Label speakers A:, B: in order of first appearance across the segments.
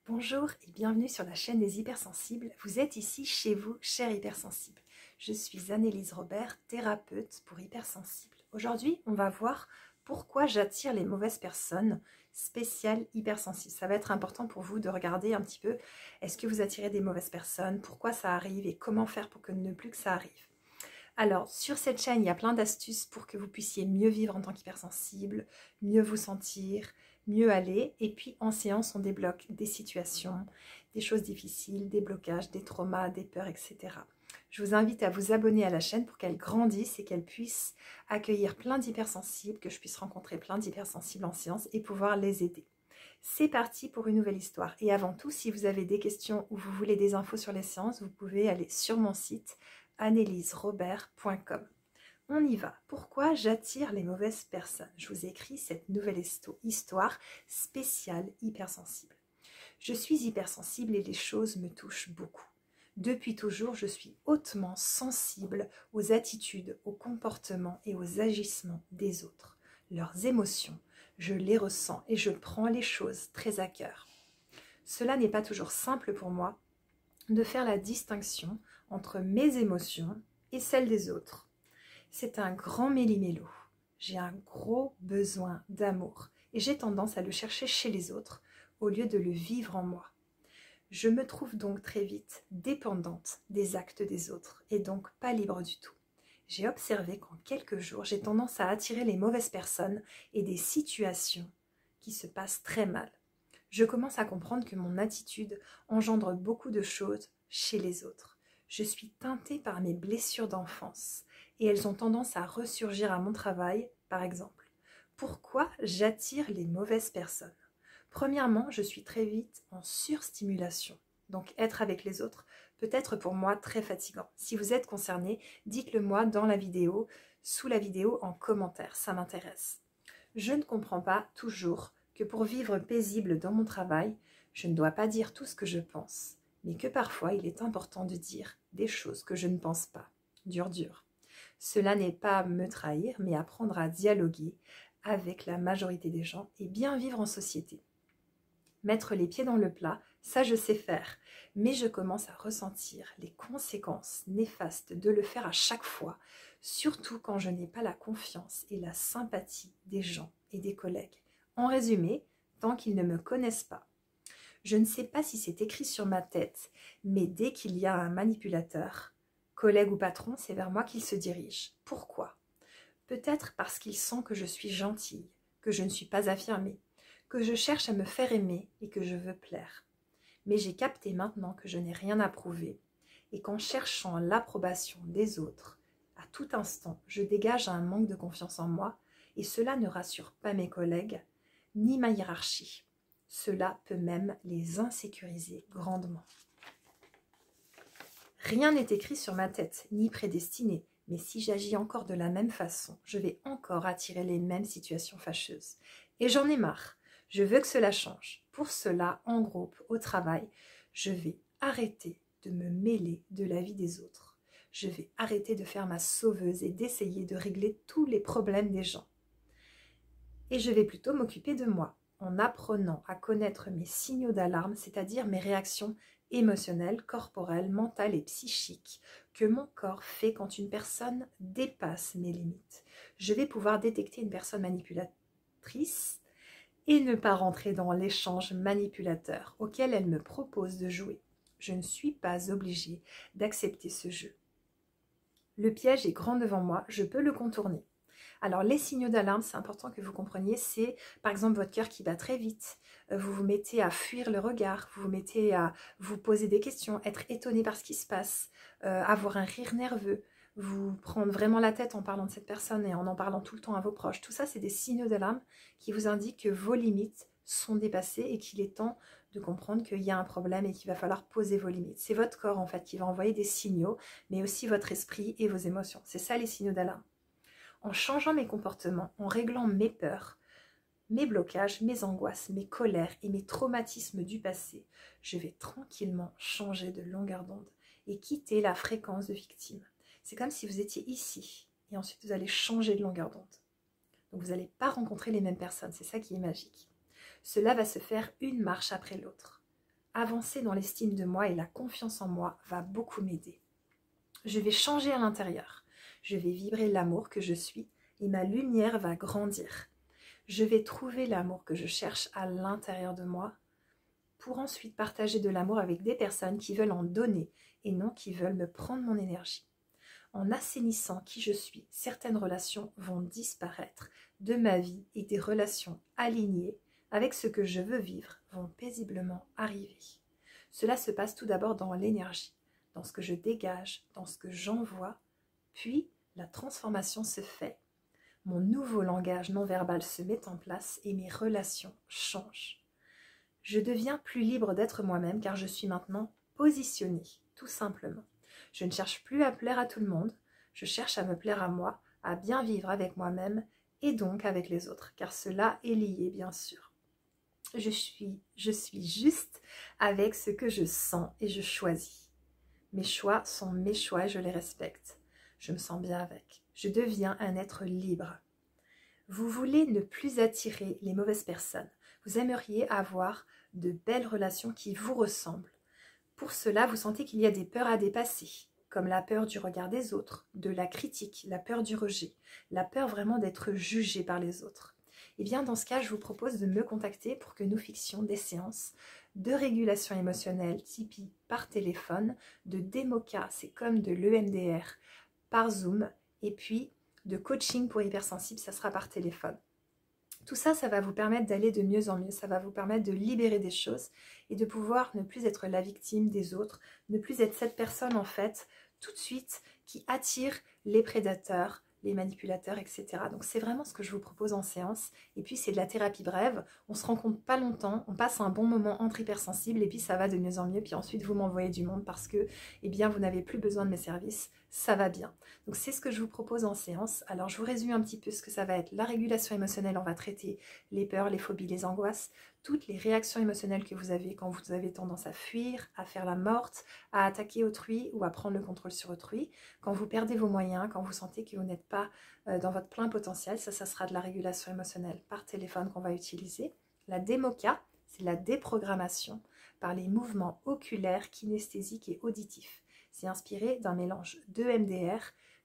A: Bonjour et bienvenue sur la chaîne des hypersensibles. Vous êtes ici chez vous, chers hypersensibles. Je suis Annelise Robert, thérapeute pour hypersensibles. Aujourd'hui, on va voir pourquoi j'attire les mauvaises personnes spéciales hypersensibles. Ça va être important pour vous de regarder un petit peu, est-ce que vous attirez des mauvaises personnes, pourquoi ça arrive et comment faire pour que ne plus que ça arrive. Alors, sur cette chaîne, il y a plein d'astuces pour que vous puissiez mieux vivre en tant qu'hypersensible, mieux vous sentir, mieux aller. Et puis, en séance, on débloque des situations, des choses difficiles, des blocages, des traumas, des peurs, etc. Je vous invite à vous abonner à la chaîne pour qu'elle grandisse et qu'elle puisse accueillir plein d'hypersensibles, que je puisse rencontrer plein d'hypersensibles en séance et pouvoir les aider. C'est parti pour une nouvelle histoire. Et avant tout, si vous avez des questions ou vous voulez des infos sur les séances, vous pouvez aller sur mon site anneliserobert.com. On y va. Pourquoi j'attire les mauvaises personnes? Je vous ai écrit cette nouvelle histoire spéciale hypersensible. Je suis hypersensible et les choses me touchent beaucoup. Depuis toujours, je suis hautement sensible aux attitudes, aux comportements et aux agissements des autres. Leurs émotions, je les ressens et je prends les choses très à cœur. Cela n'est pas toujours simple pour moi de faire la distinction entre mes émotions et celles des autres. C'est un grand méli-mélo. J'ai un gros besoin d'amour et j'ai tendance à le chercher chez les autres au lieu de le vivre en moi. Je me trouve donc très vite dépendante des actes des autres et donc pas libre du tout. J'ai observé qu'en quelques jours, j'ai tendance à attirer les mauvaises personnes et des situations qui se passent très mal. Je commence à comprendre que mon attitude engendre beaucoup de choses chez les autres. Je suis teintée par mes blessures d'enfance et elles ont tendance à ressurgir à mon travail, par exemple. Pourquoi j'attire les mauvaises personnes? Premièrement, je suis très vite en surstimulation. Donc être avec les autres peut être pour moi très fatigant. Si vous êtes concerné, dites-le moi dans la vidéo, sous la vidéo en commentaire, ça m'intéresse. Je ne comprends pas toujours que pour vivre paisible dans mon travail, je ne dois pas dire tout ce que je pense, mais que parfois il est important de dire des choses que je ne pense pas. Dur, dur. Cela n'est pas me trahir, mais apprendre à dialoguer avec la majorité des gens et bien vivre en société. Mettre les pieds dans le plat, ça je sais faire, mais je commence à ressentir les conséquences néfastes de le faire à chaque fois, surtout quand je n'ai pas la confiance et la sympathie des gens et des collègues. En résumé, tant qu'ils ne me connaissent pas. Je ne sais pas si c'est écrit sur ma tête, mais dès qu'il y a un manipulateur, collègue ou patron, c'est vers moi qu'il se dirige. Pourquoi? Peut-être parce qu'il sent que je suis gentille, que je ne suis pas affirmée, que je cherche à me faire aimer et que je veux plaire. Mais j'ai capté maintenant que je n'ai rien à prouver et qu'en cherchant l'approbation des autres, à tout instant, je dégage un manque de confiance en moi et cela ne rassure pas mes collègues ni ma hiérarchie. Cela peut même les insécuriser grandement. Rien n'est écrit sur ma tête, ni prédestiné, mais si j'agis encore de la même façon, je vais encore attirer les mêmes situations fâcheuses. Et j'en ai marre. Je veux que cela change. Pour cela, en groupe, au travail, je vais arrêter de me mêler de la vie des autres. Je vais arrêter de faire ma sauveuse et d'essayer de régler tous les problèmes des gens. Et je vais plutôt m'occuper de moi, en apprenant à connaître mes signaux d'alarme, c'est-à-dire mes réactions émotionnelles, corporelles, mentales et psychiques que mon corps fait quand une personne dépasse mes limites. Je vais pouvoir détecter une personne manipulatrice et ne pas rentrer dans l'échange manipulateur auquel elle me propose de jouer. Je ne suis pas obligée d'accepter ce jeu. Le piège est grand devant moi, je peux le contourner. Alors les signaux d'alarme, c'est important que vous compreniez, c'est par exemple votre cœur qui bat très vite, vous vous mettez à fuir le regard, vous vous mettez à vous poser des questions, être étonné par ce qui se passe, avoir un rire nerveux, vous prendre vraiment la tête en parlant de cette personne et en parlant tout le temps à vos proches. Tout ça, c'est des signaux d'alarme qui vous indiquent que vos limites sont dépassées et qu'il est temps de comprendre qu'il y a un problème et qu'il va falloir poser vos limites. C'est votre corps en fait qui va envoyer des signaux, mais aussi votre esprit et vos émotions. C'est ça les signaux d'alarme. En changeant mes comportements, en réglant mes peurs, mes blocages, mes angoisses, mes colères et mes traumatismes du passé, je vais tranquillement changer de longueur d'onde et quitter la fréquence de victime. C'est comme si vous étiez ici et ensuite vous allez changer de longueur d'onde. Donc vous n'allez pas rencontrer les mêmes personnes, c'est ça qui est magique. Cela va se faire une marche après l'autre. avancer dans l'estime de moi et la confiance en moi va beaucoup m'aider. Je vais changer à l'intérieur. Je vais vibrer l'amour que je suis et ma lumière va grandir. Je vais trouver l'amour que je cherche à l'intérieur de moi pour ensuite partager de l'amour avec des personnes qui veulent en donner et non qui veulent me prendre mon énergie. En assainissant qui je suis, certaines relations vont disparaître de ma vie et des relations alignées avec ce que je veux vivre vont paisiblement arriver. Cela se passe tout d'abord dans l'énergie, dans ce que je dégage, dans ce que j'envoie, puis la transformation se fait. Mon nouveau langage non verbal se met en place et mes relations changent. Je deviens plus libre d'être moi-même car je suis maintenant positionnée, tout simplement. Je ne cherche plus à plaire à tout le monde, je cherche à me plaire à moi, à bien vivre avec moi-même et donc avec les autres, car cela est lié bien sûr. Je suis juste avec ce que je sens et je choisis. Mes choix sont mes choix et je les respecte. Je me sens bien avec. Je deviens un être libre. Vous voulez ne plus attirer les mauvaises personnes. Vous aimeriez avoir de belles relations qui vous ressemblent. Pour cela, vous sentez qu'il y a des peurs à dépasser, comme la peur du regard des autres, de la critique, la peur du rejet, la peur vraiment d'être jugé par les autres. Et bien dans ce cas, je vous propose de me contacter pour que nous fixons des séances de régulation émotionnelle, Tipeee par téléphone, de Demoka, c'est comme de l'EMDR par Zoom, et puis de coaching pour hypersensibles, ça sera par téléphone. Tout ça, ça va vous permettre d'aller de mieux en mieux, ça va vous permettre de libérer des choses et de pouvoir ne plus être la victime des autres, ne plus être cette personne en fait, tout de suite, qui attire les prédateurs, les manipulateurs, etc. Donc c'est vraiment ce que je vous propose en séance. Et puis c'est de la thérapie brève, on se rencontre pas longtemps, on passe un bon moment entre hypersensibles et puis ça va de mieux en mieux. Puis ensuite vous m'envoyez du monde parce que eh bien, vous n'avez plus besoin de mes services, ça va bien. Donc c'est ce que je vous propose en séance. Alors je vous résume un petit peu ce que ça va être. La régulation émotionnelle, on va traiter les peurs, les phobies, les angoisses, toutes les réactions émotionnelles que vous avez quand vous avez tendance à fuir, à faire la morte, à attaquer autrui ou à prendre le contrôle sur autrui, quand vous perdez vos moyens, quand vous sentez que vous n'êtes pas dans votre plein potentiel, ça sera de la régulation émotionnelle par téléphone qu'on va utiliser. La Demoka, c'est la déprogrammation par les mouvements oculaires, kinesthésiques et auditifs. C'est inspiré d'un mélange d'EMDR,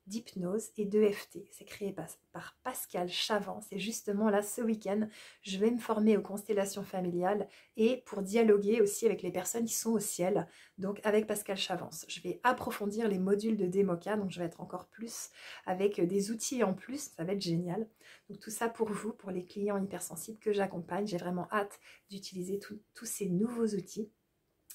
A: d'hypnose et d'EFT. C'est créé par Pascal Chavance. Et justement là, ce week-end, je vais me former aux constellations familiales et pour dialoguer aussi avec les personnes qui sont au ciel, donc avec Pascal Chavance. Je vais approfondir les modules de Demoka, donc je vais être encore plus avec des outils en plus, ça va être génial. Donc tout ça pour vous, pour les clients hypersensibles que j'accompagne. J'ai vraiment hâte d'utiliser tous ces nouveaux outils.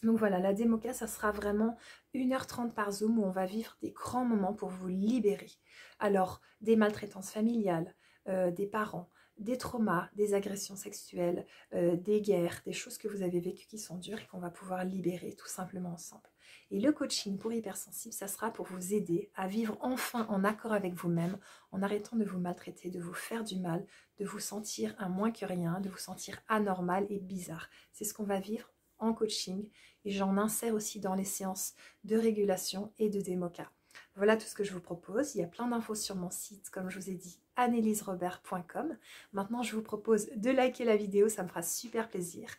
A: Donc voilà, la Demoka, ça sera vraiment 1h30 par Zoom où on va vivre des grands moments pour vous libérer. Alors, des maltraitances familiales, des parents, des traumas, des agressions sexuelles, des guerres, des choses que vous avez vécues qui sont dures et qu'on va pouvoir libérer tout simplement ensemble. Et le coaching pour hypersensibles, ça sera pour vous aider à vivre enfin en accord avec vous-même, en arrêtant de vous maltraiter, de vous faire du mal, de vous sentir un moins que rien, de vous sentir anormal et bizarre. C'est ce qu'on va vivre en coaching et j'en insère aussi dans les séances de régulation et de Demoka. Voilà tout ce que je vous propose. Il y a plein d'infos sur mon site, comme je vous ai dit, anneliserobert.com. Maintenant, je vous propose de liker la vidéo, ça me fera super plaisir,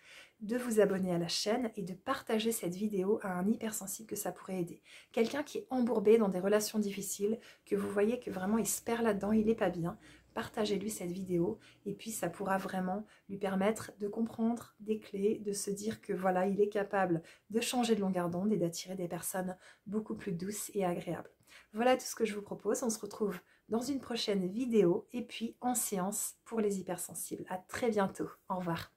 A: de vous abonner à la chaîne et de partager cette vidéo à un hypersensible que ça pourrait aider. Quelqu'un qui est embourbé dans des relations difficiles, que vous voyez que vraiment il se perd là-dedans, il n'est pas bien. Partagez-lui cette vidéo et puis ça pourra vraiment lui permettre de comprendre des clés, de se dire que voilà, il est capable de changer de longueur d'onde et d'attirer des personnes beaucoup plus douces et agréables. Voilà tout ce que je vous propose. On se retrouve dans une prochaine vidéo et puis en séance pour les hypersensibles. À très bientôt. Au revoir.